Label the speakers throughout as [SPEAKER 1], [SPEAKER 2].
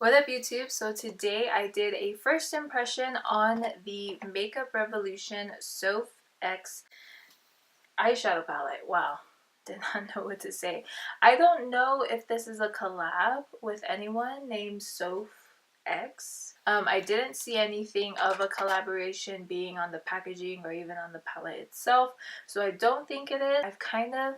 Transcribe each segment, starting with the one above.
[SPEAKER 1] What up YouTube? So today I did a first impression on the Makeup Revolution SophX eyeshadow palette. Wow, did not know what to say. I don't know if this is a collab with anyone named SophX. I didn't see anything of a collaboration being on the packaging or even on the palette itself, so I don't think it is. I've kind of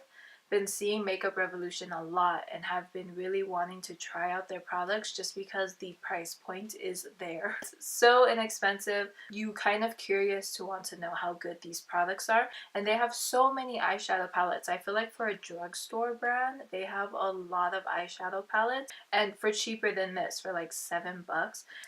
[SPEAKER 1] been seeing Makeup Revolution a lot and have been really wanting to try out their products just because the price point is there. It's so inexpensive. You kind of curious to want to know how good these products are, and they have so many eyeshadow palettes. I feel like for a drugstore brand they have a lot of eyeshadow palettes, and for cheaper than this, for like $7.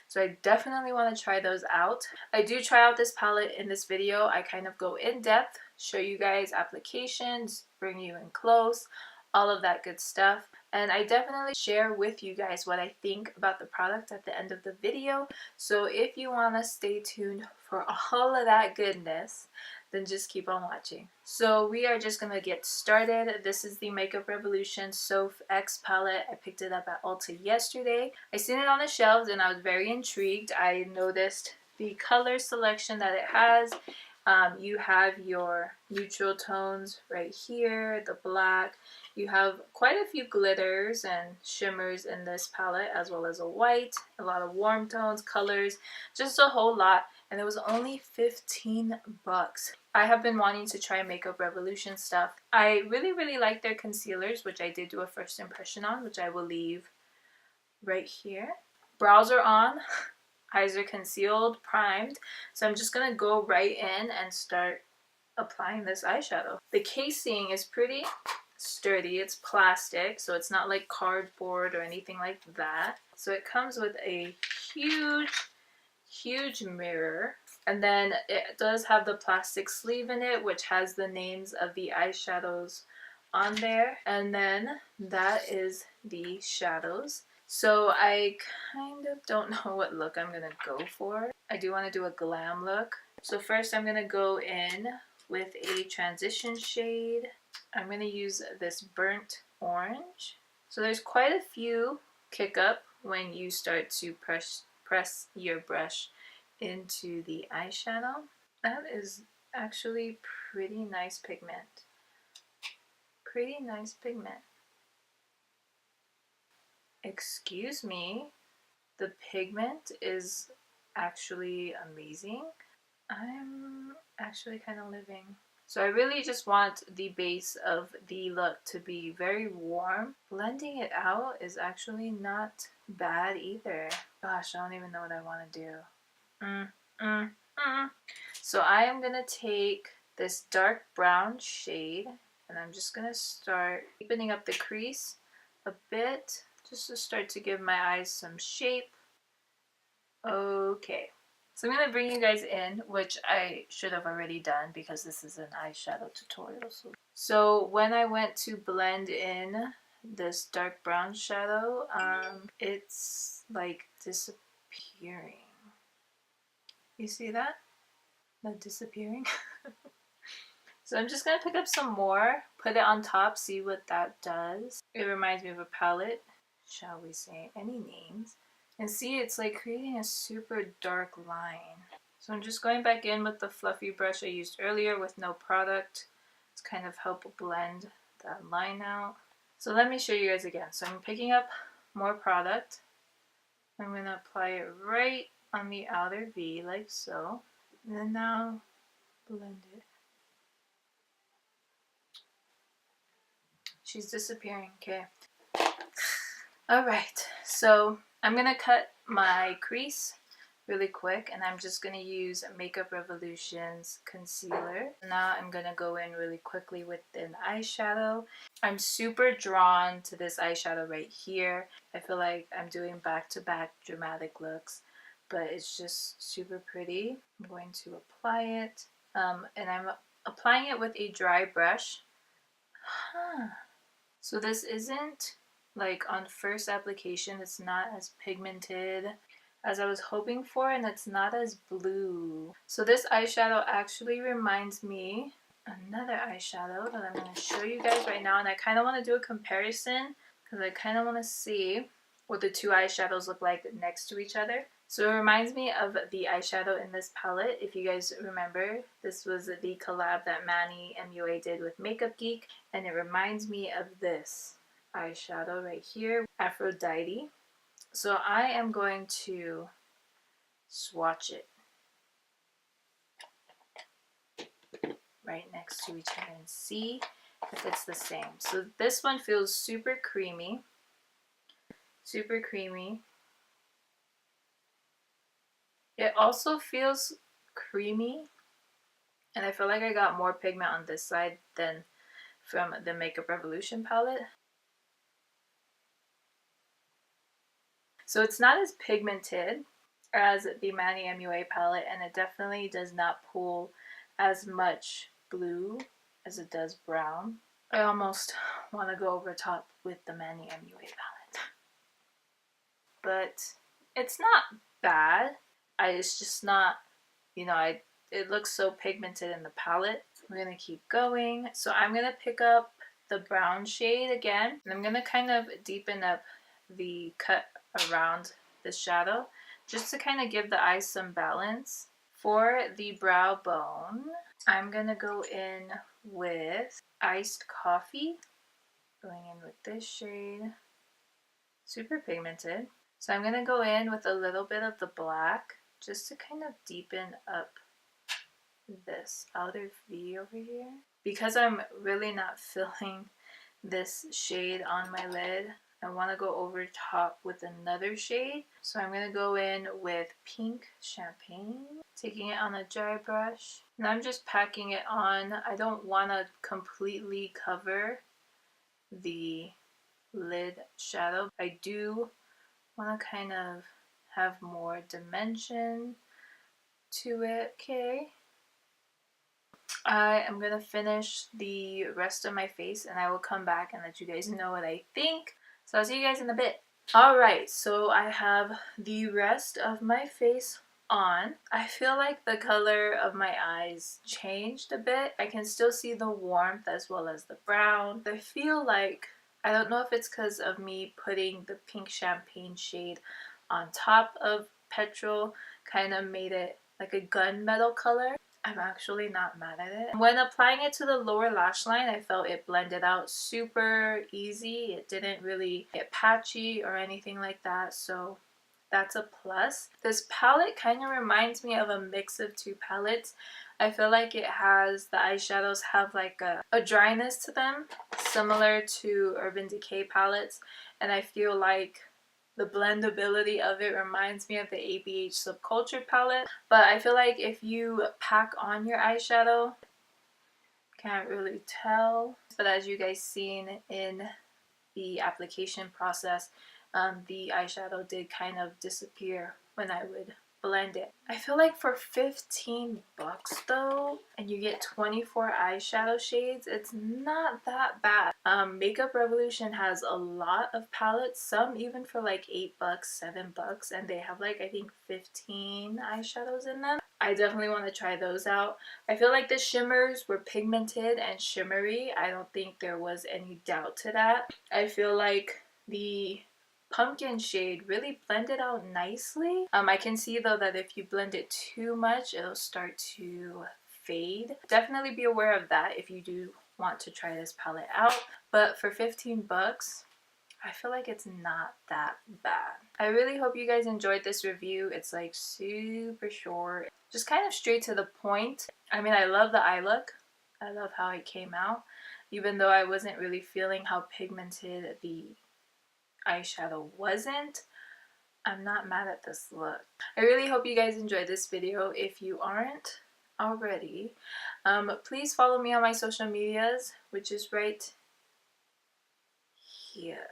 [SPEAKER 1] So I definitely want to try those out. I do try out this palette in this video. I kind of go in depth, show you guys applications, bring you in close, all of that good stuff. And I definitely share with you guys what I think about the product at the end of the video. So if you want to stay tuned for all of that goodness, then just keep on watching. So we are just gonna get started. This is the Makeup Revolution SophX palette. I picked it up at Ulta yesterday. I seen it on the shelves and I was very intrigued. I noticed the color selection that it has. You have your neutral tones right here, the black. You have quite a few glitters and shimmers in this palette, as well as a white, a lot of warm tones, colors, just a whole lot. And it was only $15. I have been wanting to try Makeup Revolution stuff. I really like their concealers, which I did do a first impression on, which I will leave right here. Brows are on. Eyes are concealed, primed, so I'm just gonna go right in and start applying this eyeshadow. The casing is pretty sturdy. It's plastic, so it's not like cardboard or anything like that. So it comes with a huge mirror, and then it does have the plastic sleeve in it, which has the names of the eyeshadows on there, and then that is the shadows. So I kind of don't know what look I'm gonna go for. I do want to do a glam look. So first I'm gonna go in with a transition shade. I'm gonna use this burnt orange. So there's quite a few kick up when you start to press your brush into the eyeshadow. That is actually pretty nice pigment. Pretty nice pigment. Excuse me, the pigment is actually amazing. I'm actually kind of living. So I really just want the base of the look to be very warm. Blending it out is actually not bad either. Gosh, I don't even know what I want to do. So I am going to take this dark brown shade and I'm just going to start deepening up the crease a bit, just to start to give my eyes some shape. Okay, so I'm going to bring you guys in, which I should have already done because this is an eyeshadow tutorial. So when I went to blend in this dark brown shadow, it's like disappearing. You see that? Not disappearing. So I'm just going to pick up some more, put it on top, see what that does. It reminds me of a palette. Shall we say any names, and see, it's like creating a super dark line. So I'm just going back in with the fluffy brush I used earlier with no product to kind of help blend that line out. So let me show you guys again. So I'm picking up more product. I'm going to apply it right on the outer V like so, and then now blend it. She's disappearing. Okay. Alright, so I'm going to cut my crease really quick, and I'm just going to use Makeup Revolution's concealer. Now I'm going to go in really quickly with an eyeshadow. I'm super drawn to this eyeshadow right here. I feel like I'm doing back-to-back dramatic looks, but it's just super pretty. I'm going to apply it, and I'm applying it with a dry brush. So this isn't, like, on first application, it's not as pigmented as I was hoping for, and it's not as blue. So this eyeshadow actually reminds me another eyeshadow that I'm going to show you guys right now, and I kind of want to do a comparison because I kind of want to see what the two eyeshadows look like next to each other. So it reminds me of the eyeshadow in this palette. If you guys remember, this was the collab that Manny MUA did with Makeup Geek, and it reminds me of this eyeshadow right here, Aphrodite. So I am going to swatch it right next to each other and see if it's the same. So this one feels super creamy. Super creamy. It also feels creamy, and I feel like I got more pigment on this side than from the Makeup Revolution palette. So it's not as pigmented as the Manny MUA palette, and it definitely does not pull as much blue as it does brown. I almost want to go over top with the Manny MUA palette. But it's not bad. It's just not, you know, it looks so pigmented in the palette. We're going to keep going. So I'm going to pick up the brown shade again. And I'm going to kind of deepen up the cut around the shadow just to kind of give the eyes some balance. For the brow bone, I'm going to go in with Iced Coffee. Going in with this shade. Super pigmented. So I'm going to go in with a little bit of the black just to kind of deepen up this outer V over here. Because I'm really not filling this shade on my lid, I want to go over top with another shade. So I'm going to go in with Pink Champagne, taking it on a dry brush. And I'm just packing it on. I don't want to completely cover the lid shadow. I do want to kind of have more dimension to it. Okay. I am going to finish the rest of my face and I will come back and let you guys know what I think. So I'll see you guys in a bit. Alright, so I have the rest of my face on. I feel like the color of my eyes changed a bit. I can still see the warmth as well as the brown. I feel like, I don't know if it's because of me putting the Pink Champagne shade on top of Petrol, kind of made it like a gunmetal color. I'm actually not mad at it. When applying it to the lower lash line, I felt it blended out super easy. It didn't really get patchy or anything like that, so that's a plus. This palette kind of reminds me of a mix of two palettes. I feel like it has, the eyeshadows have like a dryness to them, similar to Urban Decay palettes, and I feel like the blendability of it reminds me of the ABH Subculture palette. But I feel like if you pack on your eyeshadow, can't really tell. But as you guys seen in the application process, the eyeshadow did kind of disappear when I would blend it. I feel like for 15 bucks though, and you get 24 eyeshadow shades, it's not that bad. Makeup Revolution has a lot of palettes, some even for like 8 bucks, 7 bucks, and they have like I think 15 eyeshadows in them. I definitely want to try those out. I feel like the shimmers were pigmented and shimmery. I don't think there was any doubt to that. I feel like the pumpkin shade really blended out nicely. I can see though that if you blend it too much, it'll start to fade. Definitely be aware of that if you do want to try this palette out. But for 15 bucks, I feel like it's not that bad. I really hope you guys enjoyed this review. It's like super short, just kind of straight to the point. I mean, I love the eye look. I love how it came out, even though I wasn't really feeling how pigmented the eyeshadow wasn't. I'm not mad at this look. I really hope you guys enjoyed this video. If you aren't already, please follow me on my social medias, which is right here.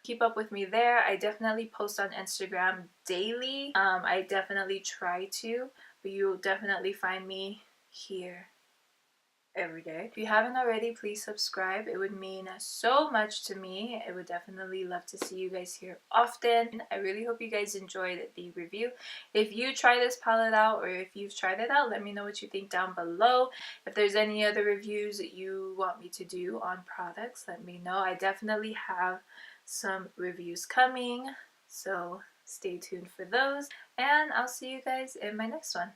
[SPEAKER 1] Keep up with me there. I definitely post on Instagram daily. I definitely try to, but you'll definitely find me here. every day. If you haven't already, please subscribe. It would mean so much to me. I would definitely love to see you guys here often. I really hope you guys enjoyed the review. If you try this palette out, or if you've tried it out, let me know what you think down below. If there's any other reviews that you want me to do on products, let me know. I definitely have some reviews coming, so stay tuned for those, and I'll see you guys in my next one.